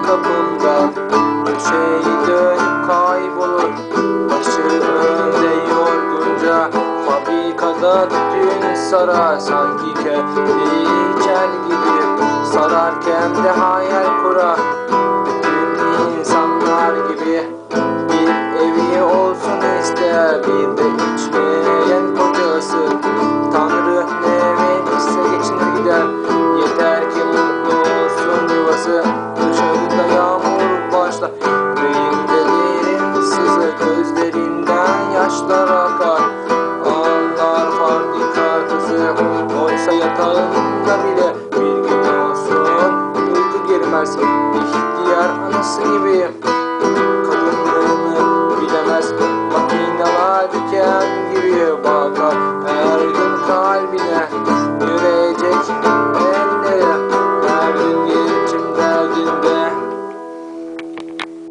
kapımda, köşeyi dönüp kaybolur. Başı önde yorgunca, fabrikada tütün sarar. Sanki köylüyken gibi sararken de hayal kurar. Bütün insanlar gibi bir evi olsun ister, bir de içmeyen kocası. Tanrı ne verirse geçinir gider, yeter ki mutlu olsun yuvası. Dışarıda yağmur başlar, yüreğinde derin sızı, gözlerinden yaşlar akar. Anlar fabrika kızı, oysa yatağında bile bir gün olsun uyku girmez, ihtiyar anası gibi.